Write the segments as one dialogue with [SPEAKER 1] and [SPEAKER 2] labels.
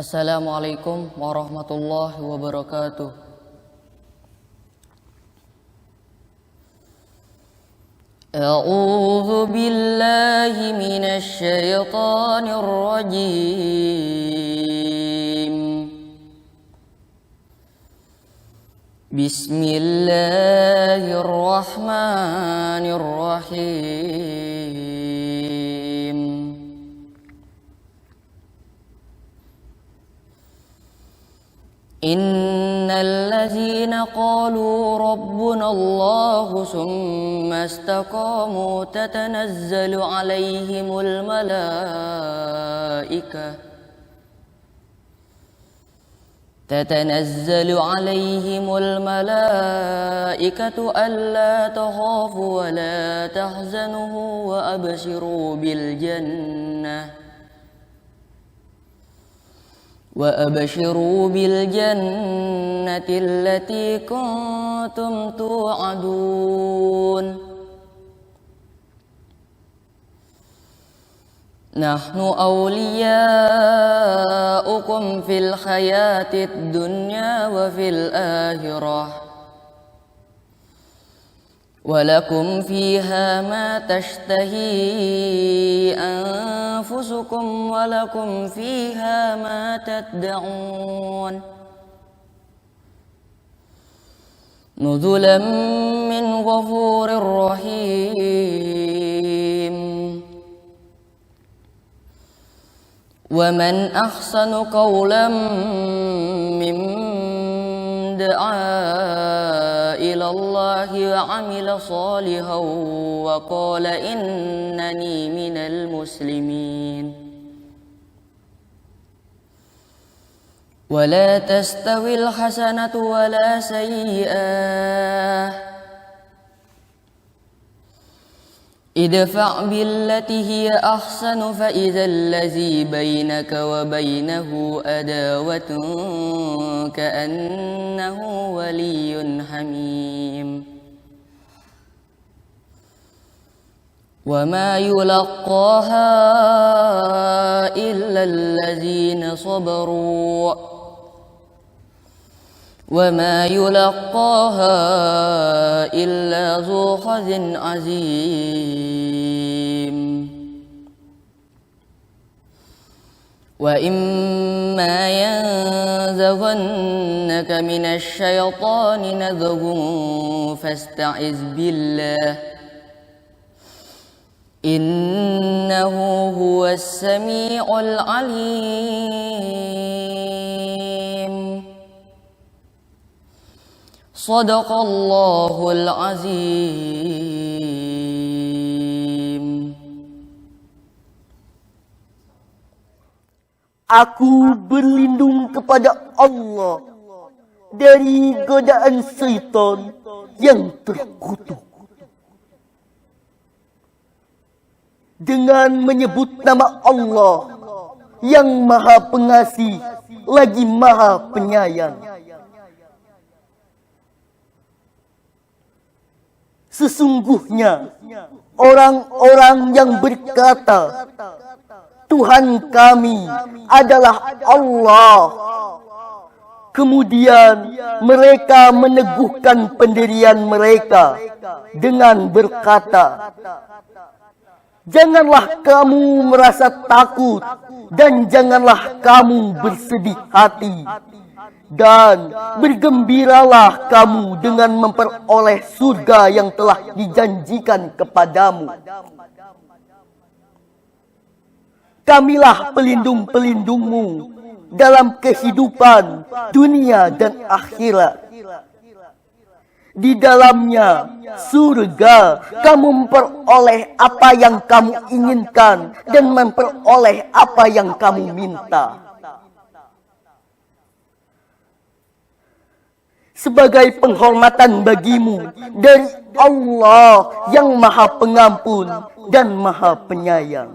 [SPEAKER 1] Assalamualaikum warahmatullahi wabarakatuh. A'udzu billahi minasy syaithanir rajim. Bismillahirrahmanirrahim. Innal ladzina qalu rabbuna Allahu tsumma istaqamu tatanazzalu 'alaihimul malaikatu alla takhafu wa la tahzanu wa abshiru bil jannah allati kuntum tu'adun. Nahnu awliya'ukum fil hayatid dunya wa fil akhirah. Walakum fiha ma tashtahi anfusukum walakum fiha ma tad'un. Nuzulan min ghafurir rahim. Wa man ahsanu qawlan mimman da'a ila Allahi wa 'amila shalihan wa qala innani minal muslimin. Wa la tastawil hasanatu wa la sayyi'ah. Idfa' billati hiya ahsanu fa idzal ladzi bainaka wa bainahu adawatun ka'annahu waliyyun hamim. Wa ma yulaqqaha illa alladzina sabaru wa ma yulaqqaha illa dzu hazin azim. Wa imma yanzaghannaka minasy syaitani nazghun fasta'iz billah innahu huwas sami'ul alim. Shadaqallahul azim.
[SPEAKER 2] Aku berlindung kepada Allah dari godaan syaitan yang terkutuk. Dengan menyebut nama Allah yang Maha Pengasih lagi Maha Penyayang. Sesungguhnya orang-orang yang berkata, Tuhan kami adalah Allah. Kemudian mereka meneguhkan pendirian mereka dengan berkata, janganlah kamu merasa takut dan janganlah kamu bersedih hati. Dan bergembiralah kamu dengan memperoleh surga yang telah dijanjikan kepadamu. Kamilah pelindung-pelindungmu dalam kehidupan dunia dan akhirat. Di dalamnya surga kamu memperoleh apa yang kamu inginkan dan memperoleh apa yang kamu minta. Sebagai penghormatan bagimu dari Allah yang Maha Pengampun dan Maha Penyayang.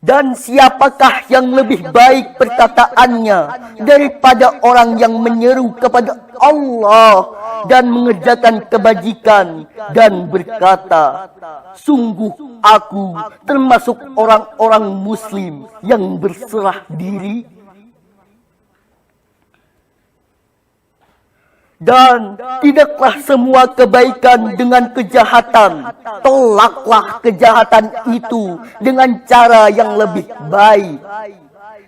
[SPEAKER 2] Dan siapakah yang lebih baik perkataannya daripada orang yang menyeru kepada Allah dan mengerjakan kebajikan dan berkata, sungguh aku termasuk orang-orang muslim yang berserah diri. Dan tidaklah semua kebaikan dengan kejahatan. Tolaklah kejahatan itu dengan cara yang lebih baik.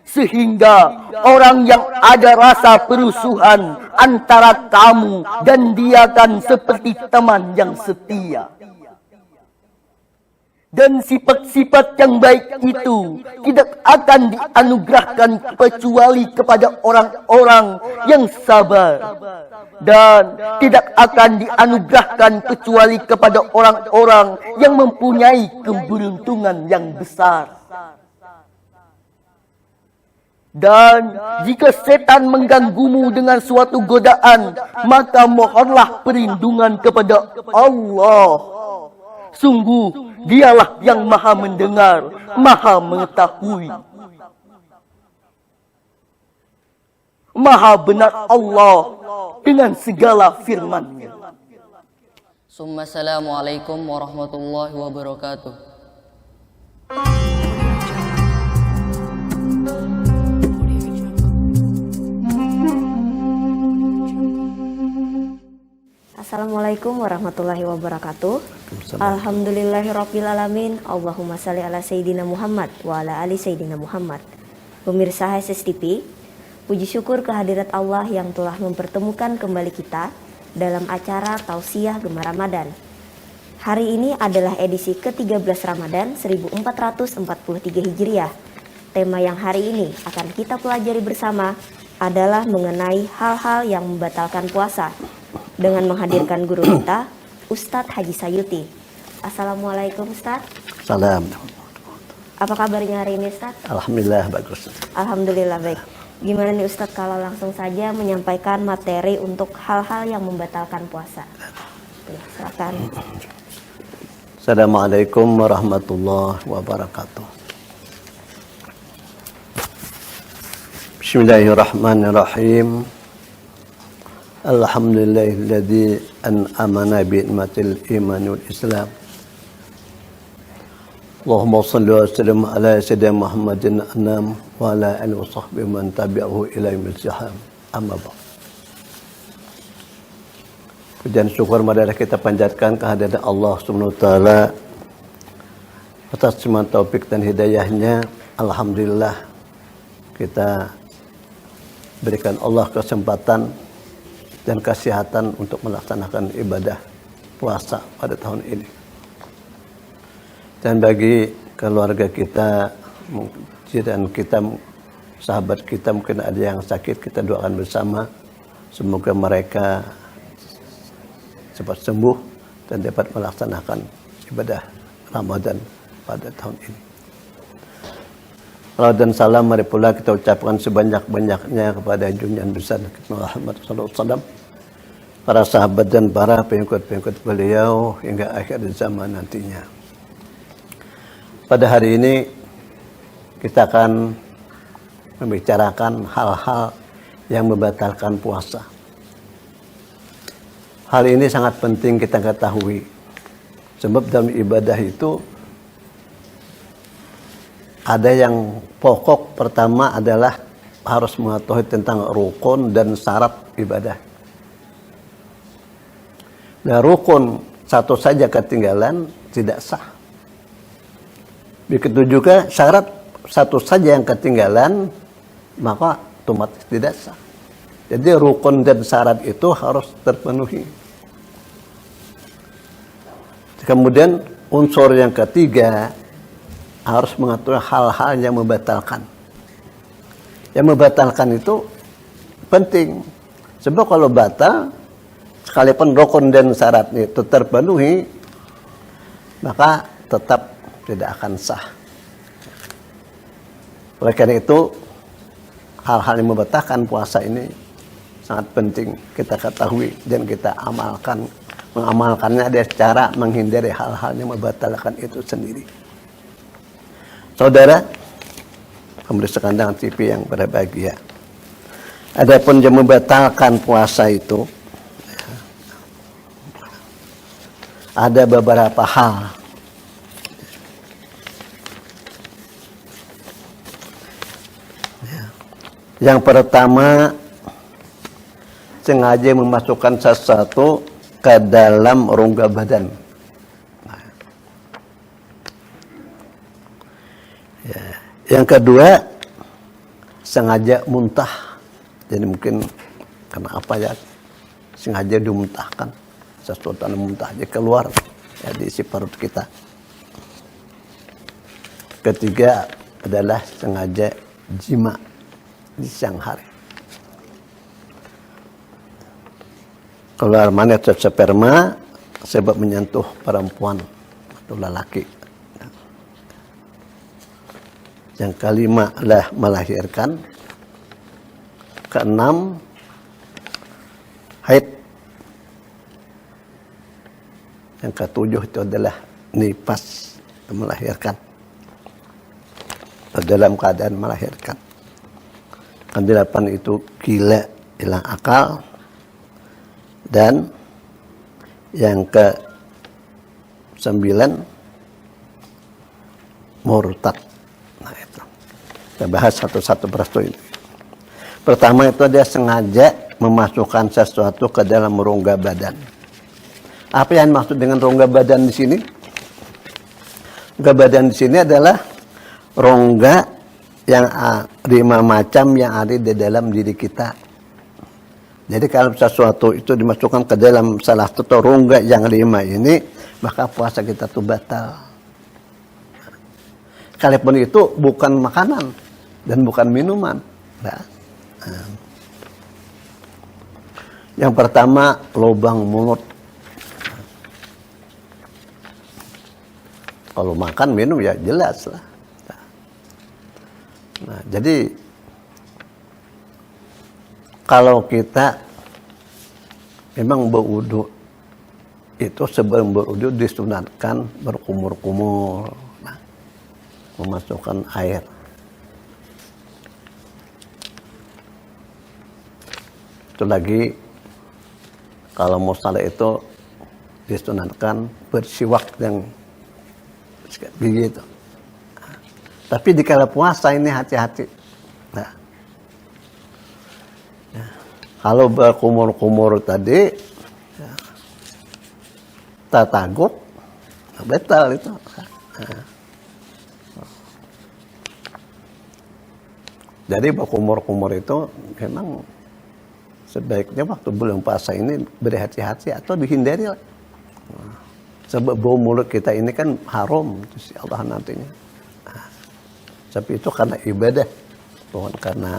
[SPEAKER 2] Sehingga orang yang ada rasa perusuhan antara kamu dan dia kan seperti teman yang setia. Dan sifat-sifat yang baik itu tidak akan dianugerahkan kecuali kepada orang-orang yang sabar. Dan tidak akan dianugerahkan kecuali kepada orang-orang yang mempunyai keberuntungan yang besar. Dan jika setan mengganggumu dengan suatu godaan, maka mohonlah perlindungan kepada Allah. Sungguh, dialah yang maha mendengar, maha mengetahui. Maha benar Allah dengan segala firman-Nya.
[SPEAKER 1] Assalamualaikum warahmatullahi wabarakatuh.
[SPEAKER 3] Assalamualaikum warahmatullahi wabarakatuh. Alhamdulillahirrabbilalamin. Allahumma salli ala Sayyidina Muhammad wa ala ali Sayyidina Muhammad. Pemirsa HSS TV, puji syukur kehadirat Allah yang telah mempertemukan kembali kita dalam acara Tausiah Gemar Ramadan. Hari ini adalah edisi ke-13 Ramadan 1443 Hijriah. Tema yang hari ini akan kita pelajari bersama adalah mengenai hal-hal yang membatalkan puasa, dengan menghadirkan guru kita, Ustadz Haji Sayuti. Assalamualaikum Ustadz.
[SPEAKER 4] Salam.
[SPEAKER 3] Apa kabarnya hari ini Ustadz?
[SPEAKER 4] Alhamdulillah bagus.
[SPEAKER 3] Alhamdulillah baik. Gimana nih Ustadz kalau langsung saja menyampaikan materi untuk hal-hal yang membatalkan puasa? Silakan.
[SPEAKER 4] Assalamualaikum warahmatullahi wabarakatuh. Bismillahirrahmanirrahim. Alhamdulillahilladzi an'amana bi ni'matil iman wal islam. Allahumma shalli wa sallim ala sayyidina Muhammadin anam wa ala alihi wa sahbihi man tabi'ahu ila yaumil qiyamah. Amma ba'd. Pujian syukur marilah kita panjatkan kehadirat Allah Subhanahu wa taala atas semua taufik dan hidayahnya. Alhamdulillah kita berikan Allah kesempatan dan kesehatan untuk melaksanakan ibadah puasa pada tahun ini. Dan bagi keluarga kita, dan kita, sahabat kita mungkin ada yang sakit, kita doakan bersama. Semoga mereka cepat sembuh dan dapat melaksanakan ibadah Ramadan pada tahun ini. Salam dan salam mari pula kita ucapkan sebanyak-banyaknya kepada junjungan besar Muhammad sallallahu alaihi wasallam, para sahabat dan para pengikut-pengikut beliau hingga akhir zaman nantinya. Pada hari ini kita akan membicarakan hal-hal yang membatalkan puasa. Hal ini sangat penting kita ketahui, sebab dalam ibadah itu ada yang pokok. Pertama adalah harus mengetahui tentang rukun dan syarat ibadah. Nah, rukun satu saja ketinggalan tidak sah. Begitu juga syarat satu saja yang ketinggalan maka otomatis tidak sah. Jadi rukun dan syarat itu harus terpenuhi. Kemudian unsur yang ketiga harus mengetahui hal-hal yang membatalkan. Yang membatalkan itu penting. Sebab kalau batal, sekalipun rukun dan syaratnya itu terpenuhi, maka tetap tidak akan sah. Oleh karena itu, hal-hal yang membatalkan puasa ini sangat penting kita ketahui dan kita amalkan. Mengamalkannya ada cara menghindari hal-hal yang membatalkan itu sendiri. Saudara, pemirsa kandang TV yang berbahagia, adapun yang membatalkan puasa itu ada beberapa hal. Yang pertama, sengaja memasukkan sesuatu ke dalam rongga badan. Yang kedua, sengaja muntah. Jadi mungkin karena apa ya, sengaja dimuntahkan. Sesuatu yang muntah aja keluar ya, di isi perut kita. Ketiga adalah sengaja jima di siang hari. Keluar manet sperma sebab menyentuh perempuan atau lelaki. Yang kelima adalah melahirkan. Keenam, haid. Yang ketujuh itu adalah nifas, melahirkan. Dalam keadaan melahirkan. Kedelapan itu gila, hilang akal. Dan yang ke-9 murtad. Nah itu. Kita bahas satu-satu persatu ini. Pertama itu dia sengaja memasukkan sesuatu ke dalam rongga badan. Apa yang maksud dengan rongga badan di sini? Rongga badan di sini adalah rongga yang 5 macam yang ada di dalam diri kita. Jadi kalau sesuatu itu dimasukkan ke dalam salah satu rongga yang 5 ini, maka puasa kita itu batal. Kalaupun itu bukan makanan dan bukan minuman. Nah. Yang pertama, lubang mulut. Kalau makan minum ya jelas lah. Nah, jadi kalau kita memang berwudu itu sebelum berwudu disunatkan berkumur-kumur, nah, memasukkan air. Itu lagi kalau mau salat itu disunatkan bersiwak yang gigi itu. Tapi di kala puasa ini hati-hati. Nah, ya, kalau berkumur-kumur tadi, ya, tak takut, betul itu. Nah. Jadi berkumur-kumur itu memang sebaiknya waktu bulan puasa ini berhati-hati atau dihindari lah. Nah, sebab bau mulut kita ini kan haram, si Allah nantinya. Nah, tapi itu karena ibadah, bukan karena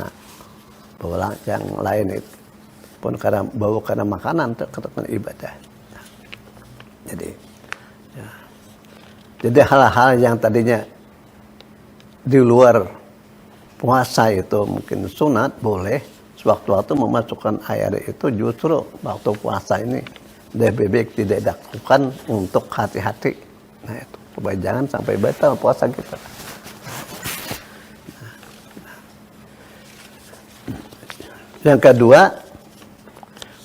[SPEAKER 4] bau yang lain itu. Pun karena bau karena makanan, karena ibadah. Nah, jadi hal-hal yang tadinya di luar puasa itu mungkin sunat boleh. Sewaktu-waktu memasukkan air itu justru waktu puasa ini lebih baik tidak dilakukan untuk hati-hati. Nah itu supaya jangan sampai batal puasa kita. Yang kedua,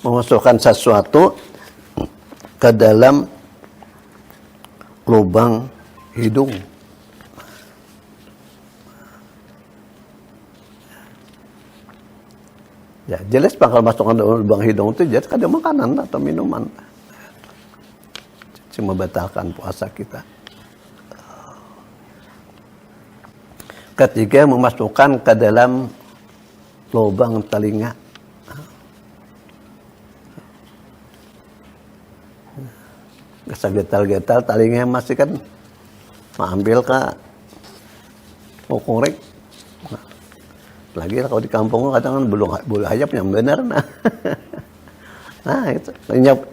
[SPEAKER 4] memasukkan sesuatu ke dalam lubang hidung. Ya, jelas bakal masukkan dalam lubang hidung itu jelas ada makanan atau minuman. Cuma membatalkan puasa kita. Ketiga, memasukkan ke dalam lubang telinga. Getal-getal telinga masih kan mengambil ke korek. Lagi kalau di kampung kadang kan bulu hayap yang benar nah. Nah itu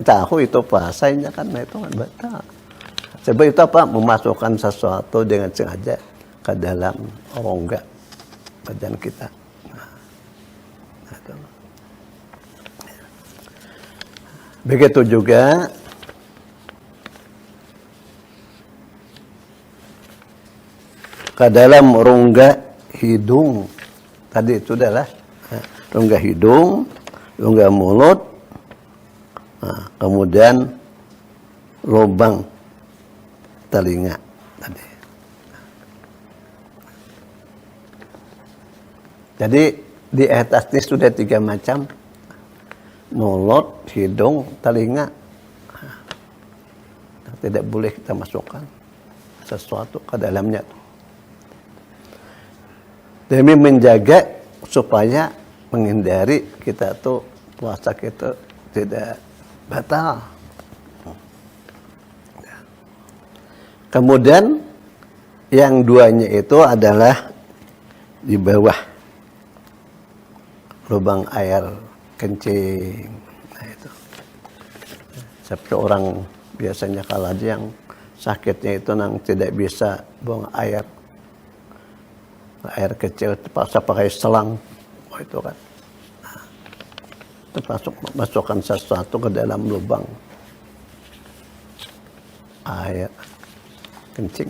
[SPEAKER 4] tahu itu puasanya kan, nah, itu kan batal. Sebab itu apa? Memasukkan sesuatu dengan sengaja ke dalam rongga badan kita. Nah, itu. Begitu juga ke dalam rongga hidung. Tadi itu adalah rongga hidung, rongga mulut, nah, kemudian lubang telinga tadi. Jadi di atas ini sudah 3 macam: mulut, hidung, telinga. Tidak boleh kita masukkan sesuatu ke dalamnya. Demi menjaga supaya menghindari kita tuh puasa kita tidak batal. Kemudian yang duanya itu adalah di bawah lubang air kencing. Nah itu. Seperti orang biasanya kalau ada yang sakitnya itu nang tidak bisa buang air kecil, terpaksa pakai selang. Oh itu kan. Nah, itu masukkan sesuatu ke dalam lubang air kencing.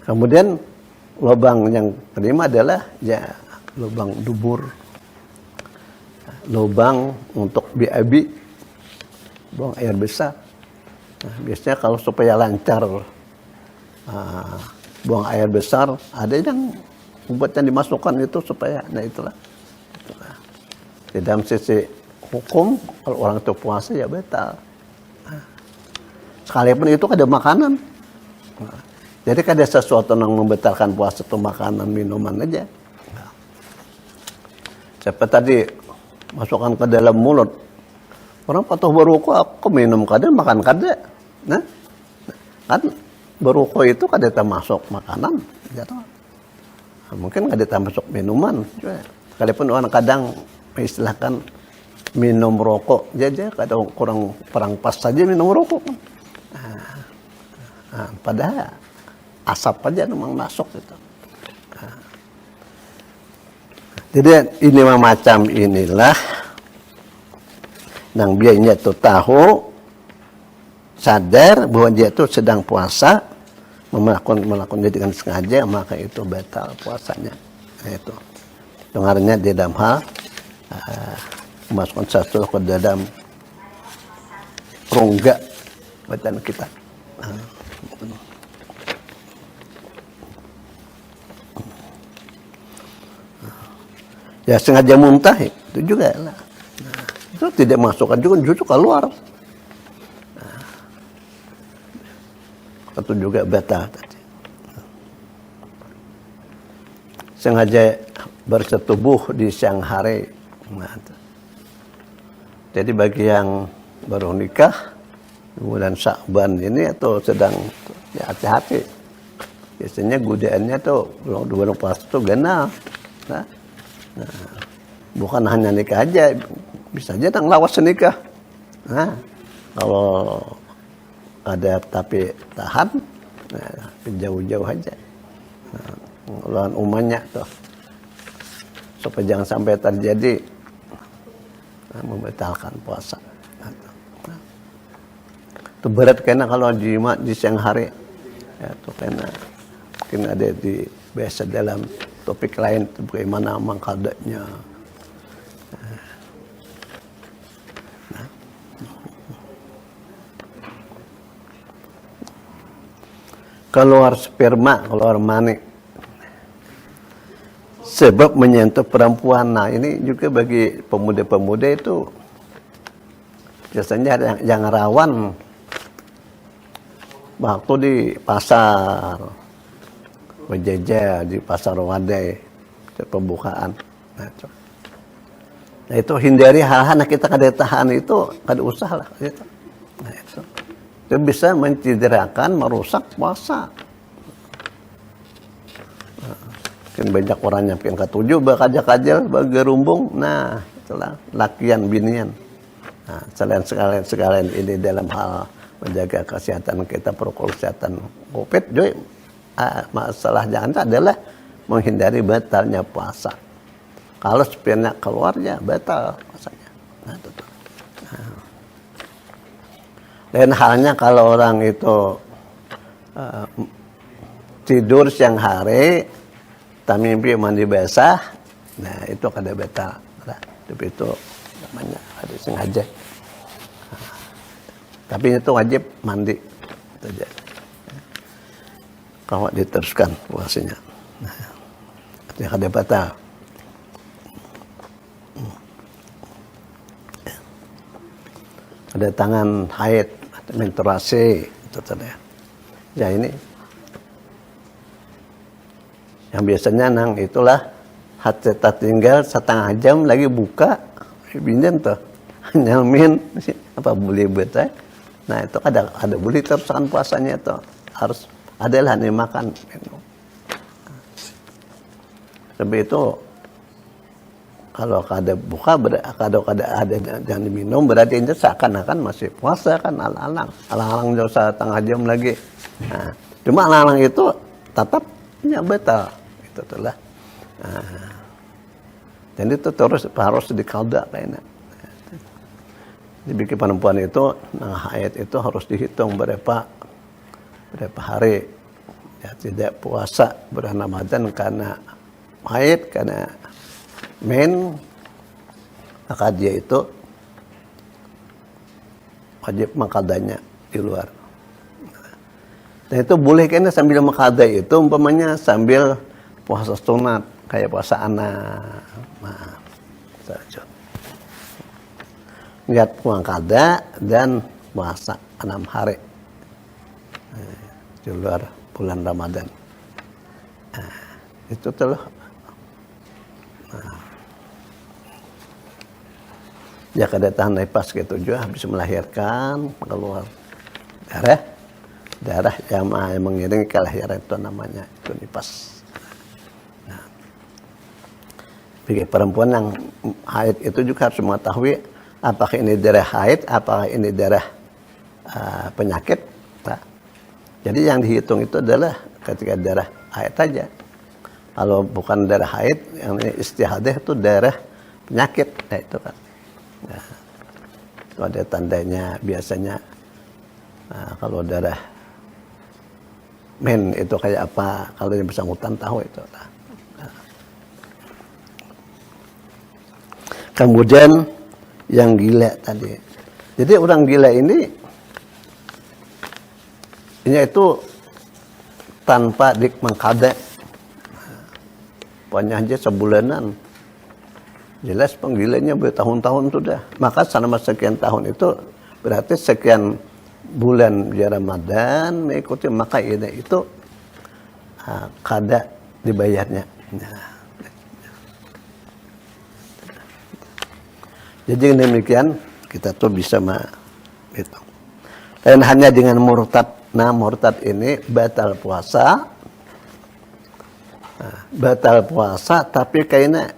[SPEAKER 4] Kemudian lubang yang kelima adalah ya lubang dubur, lubang untuk BAB, buang air besar. Nah, biasanya kalau supaya lancar buang air besar, ada yang membuat yang dimasukkan itu supaya, nah itulah. Di dalam sisi hukum, kalau orang itu puasa ya batal. Nah, sekalipun itu ada makanan. Nah, jadi ada sesuatu yang membatalkan puasa itu makanan, minuman aja. Nah, seperti tadi masukkan ke dalam mulut. Orang patuh beruku, aku minum kada, makan kada. Nah, kan beruku itu kada termasuk makanan. Nah, mungkin kada termasuk minuman. Sekalipun orang kadang mengistilahkan minum rokok, jadi kadang kurang pas saja minum rokok. Nah, padahal asap aja memang masuk itu. Nah, jadi ini macam inilah yang biasanya itu tahu, sadar bahwa dia itu sedang puasa, melakukan dengan sengaja, maka itu batal puasanya. Nah, itu dengarnya di dalam hal memasukkan sesuatu ke dalam rongga badan kita. Ya sengaja muntah itu juga lah. Itu tidak masukkan juga justru keluar. Nah, itu juga batal tadi. Sengaja bersetubuh di siang hari. Nah, jadi bagi yang baru nikah bulan Sya'ban ini atau sedang ya hati-hati. Biasanya godaannya tuh bulan puasa tuh genah. Nah, bukan hanya nikah aja, bisa aja nang lawas nikah. Nah, kalau ada tapi tahan, nah, jauh-jauh aja. Nah, lawan umanya tuh, supaya jangan sampai terjadi membatalkan puasa. Nah, itu berat karena kalau jima di siang hari, ya, itu karena mungkin ada di biasa dalam topik lain bagaimana mengkadanya. Keluar sperma, keluar mani. Sebab menyentuh perempuan. Nah, ini juga bagi pemuda-pemuda itu biasanya ada yang rawan waktu di pasar berjajar, di pasar wadai, pembukaan. Nah, itu hindari hal-hal yang kita kada tahan itu, kada usah lah. Gitu. Nah, itu bisa mencederakan, merusak puasa. Mungkin banyak orang yang pengen ketujuh, bakajak-kajal, bagarumbung. Nah, itulah lakian binian. Nah, sekalian ini dalam hal menjaga kesehatan kita, protokol kesehatan COVID, joy. Masalah jangan adalah menghindari batalnya puasa. Kalau sebenarnya keluarnya batal puasanya. Nah, itu. Nah. Dan halnya kalau orang itu tidur siang hari, tak mimpi mandi basah, nah itu kada batal. Nah, tapi itu namanya hadis sengaja. Tapi itu wajib mandi itu aja. Kalau diteruskan puasanya, dia kada batal. Ada tangan haid, menstruasi itu tadi. Ya ini yang biasanya nang itulah hati tinggal setengah jam lagi buka pinjam tuh nyalmin apa boleh betul. Nah itu ada boleh teruskan puasanya itu harus adalah nih makan minum. Tapi itu kalau kada buka kalau kada ada yang diminum berarti itu seakan-akan masih puasa kan alang-alang jauh setengah jam lagi. Nah, cuma alang-alang itu tetap batal itu telah. Nah, dan itu terus harus dikalda kayaknya. Dibikin perempuan itu, haid itu harus dihitung berapa hari. Ya, tidak puasa bulan Ramadan karena haid, karena maka dia itu wajib makadanya di luar. Dan itu boleh kayaknya sambil makada itu umpamanya sambil puasa sunat kayak puasa anak. Nah, lihat puasa dan puasa 6 hari di luar bulan Ramadan. Nah, itu tuh. Nah, ya kedatangan nifas ke-7 habis melahirkan keluar darah yang mengiringi kelahiran itu namanya itu nifas. Nah, bagi perempuan yang haid itu juga harus mengetahui apakah ini darah haid, apakah ini darah penyakit. Nah, jadi yang dihitung itu adalah ketika darah haid saja. Kalau bukan darah haid, yang ini istihadah itu darah penyakit. Nah, itu kan. Nah, itu ada tandanya biasanya. Nah, kalau darah itu kayak apa? Kalau yang bersangkutan tahu itu. Nah. Kemudian yang gila tadi. Jadi orang gila ini itu tanpa mengkada. Pokoknya aja sebulanan. Jelas penggilanya bertahun-tahun sudah. Maka selama sekian tahun itu berarti sekian bulan di Ramadan mengikuti, maka ini itu kada dibayarnya. Nah. Jadi demikian kita tuh bisa itu. Dan hanya dengan murtad. Nah, murtad ini batal puasa. Nah, batal puasa tapi kayaknya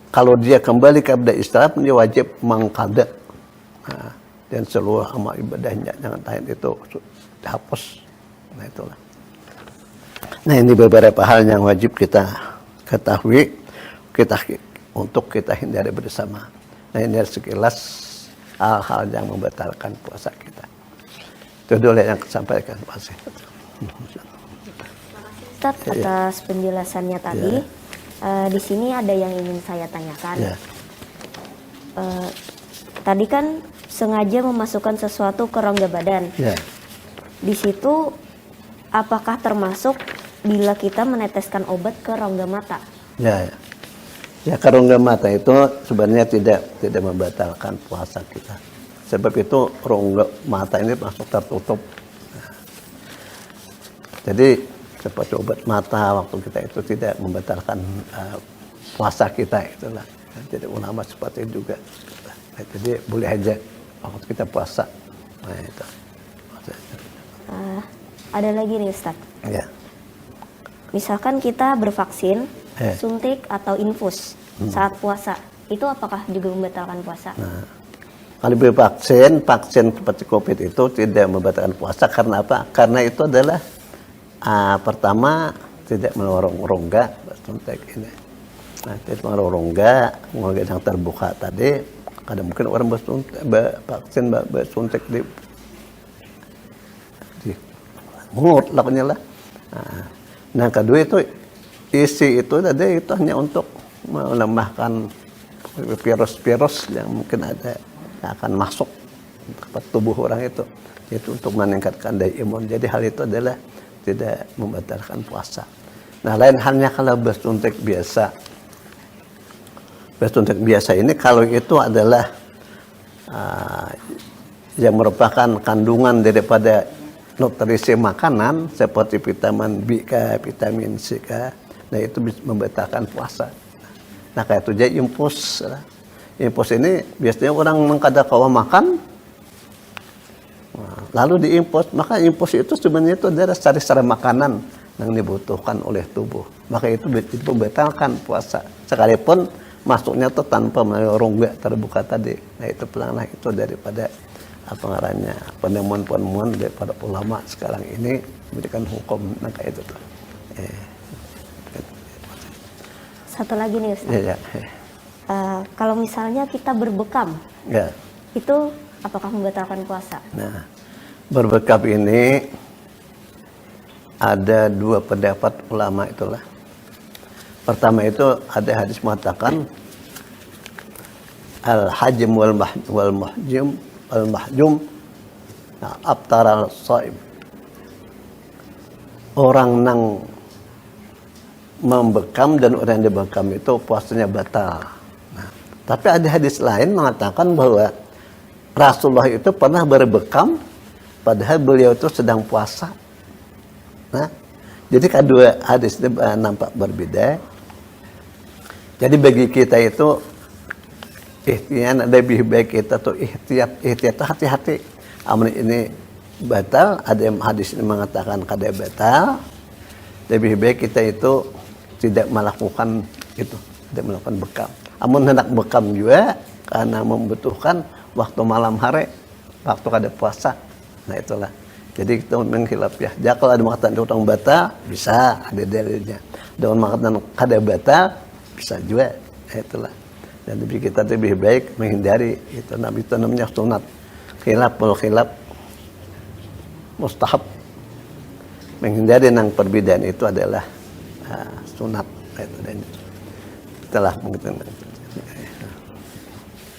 [SPEAKER 4] kalau dia kembali kepada Islam dia wajib mengqada. Nah, dan seluruh amal ibadahnya jangan lain itu dihapus. Nah, itulah. Nah, ini beberapa hal yang wajib kita ketahui untuk kita hindari bersama. Nah, ini sekilas hal-hal yang membatalkan puasa kita. Itu dulu yang sampaikan. Terima kasih.
[SPEAKER 3] Ustaz, atas penjelasannya tadi. Di sini ada yang ingin saya tanyakan. Tadi kan sengaja memasukkan sesuatu ke rongga badan. Di situ apakah termasuk bila kita meneteskan obat ke rongga mata?
[SPEAKER 4] Ya, ke rongga mata itu sebenarnya tidak membatalkan puasa kita. Sebab itu rongga mata ini masuk tertutup. Jadi seperti obat mata waktu kita itu tidak membatalkan puasa kita itulah. Jadi ulama seperti itu juga. Nah, jadi boleh aja waktu kita puasa. Nah, itu.
[SPEAKER 3] Ada lagi nih Ustaz.
[SPEAKER 4] Ya.
[SPEAKER 3] Misalkan kita bervaksin, suntik atau infus saat puasa, itu apakah juga membatalkan puasa?
[SPEAKER 4] Nah, kalau bervaksin, vaksin seperti COVID itu tidak membatalkan puasa karena apa? Karena itu adalah pertama tidak menolong rongga suntik ini. Nah, tidak menolong rongga yang terbuka tadi. Ada mungkin orang vaksin bersuntik di mulut lakunya lah. Nah, kedua itu isi itu tadi itu hanya untuk menambahkan virus-virus yang mungkin ada yang akan masuk ke tubuh orang itu untuk meningkatkan daya imun. Jadi hal itu adalah tidak membatalkan puasa. Nah, lain halnya kalau bersuntik biasa. Bersuntik biasa ini kalau itu adalah yang merupakan kandungan daripada nutrisi makanan seperti vitamin B, vitamin C, nah itu bisa membatalkan puasa. Nah, kayak itu jadi infus. Infus ini biasanya orang mengkada kawa makan, lalu diinfus. Maka infus itu sebenarnya itu adalah secara makanan yang dibutuhkan oleh tubuh. Maka itu membatalkan puasa. Sekalipun masuknya itu tanpa melalui rongga terbuka tadi. Nah, itu pelanglah itu daripada apa ngarannya penemuan-penemuan daripada ulama sekarang ini memberikan hukum kayak itu tuh.
[SPEAKER 3] Satu lagi nih Ustaz.
[SPEAKER 4] Ya.
[SPEAKER 3] Kalau misalnya kita berbekam,
[SPEAKER 4] Ya.
[SPEAKER 3] itu apakah membatalkan puasa?
[SPEAKER 4] Nah, berbekam ini ada dua pendapat ulama itulah. Pertama itu ada hadis mengatakan al-hajim wal mahjum abtar al-shaim. Orang nang membekam dan orang yang dibekam itu puasanya batal. Nah, tapi ada hadis lain mengatakan bahwa Rasulullah itu pernah berbekam padahal beliau itu sedang puasa. Nah, jadi kedua hadis itu nampak berbeda. Jadi bagi kita itu ikhtiar lebih baik kita tuh ihtiyat hati-hati. Amal ini batal, ada yang hadis ini mengatakan kada batal. Lebih baik kita itu tidak melakukan itu, tidak melakukan bekam. Amun hendak bekam juga karena membutuhkan waktu malam hari, waktu kada puasa. Nah, itulah. Jadi kita menghilap ya. Jadi kalau ada makanan orang batal bisa ada dalilnya. Dengan makanan kada batal bisa juga. Nah, itulah. Dan lebih kita lebih baik menghindari itu. Nabi itu namanya sunat. Khilaf mustahab. Menghindari nang perbedaan itu adalah sunat. Itu dan itulah mungkin.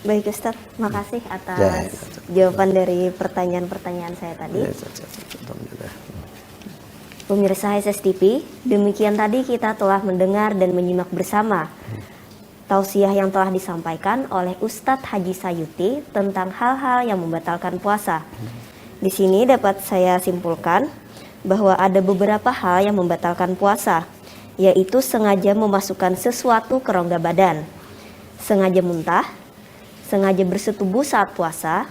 [SPEAKER 3] Baik Ustaz, makasih atas jawaban dari pertanyaan-pertanyaan saya tadi. Pemirsa HSS-TV, demikian tadi kita telah mendengar dan menyimak bersama tausiah yang telah disampaikan oleh Ustadz Haji Sayuti tentang hal-hal yang membatalkan puasa. Di sini dapat saya simpulkan bahwa ada beberapa hal yang membatalkan puasa, yaitu sengaja memasukkan sesuatu ke rongga badan, sengaja muntah, sengaja bersetubuh saat puasa,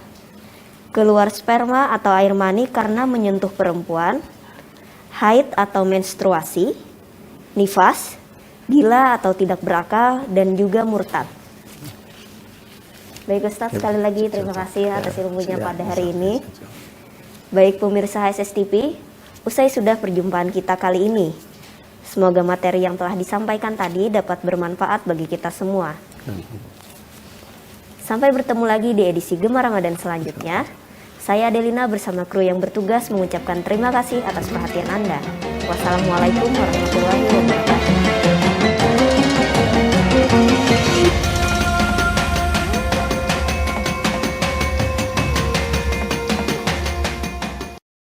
[SPEAKER 3] keluar sperma atau air mani karena menyentuh perempuan, haid atau menstruasi, nifas, gila atau tidak berakal, dan juga murtad. Baik Ustaz, sekali lagi terima kasih atas ilmunya pada hari ini. Baik pemirsa HSS TV, usai sudah perjumpaan kita kali ini. Semoga materi yang telah disampaikan tadi dapat bermanfaat bagi kita semua. Sampai bertemu lagi di edisi Gemar Ramadan selanjutnya. Saya Adelina bersama kru yang bertugas mengucapkan terima kasih atas perhatian Anda. Wassalamualaikum warahmatullahi wabarakatuh.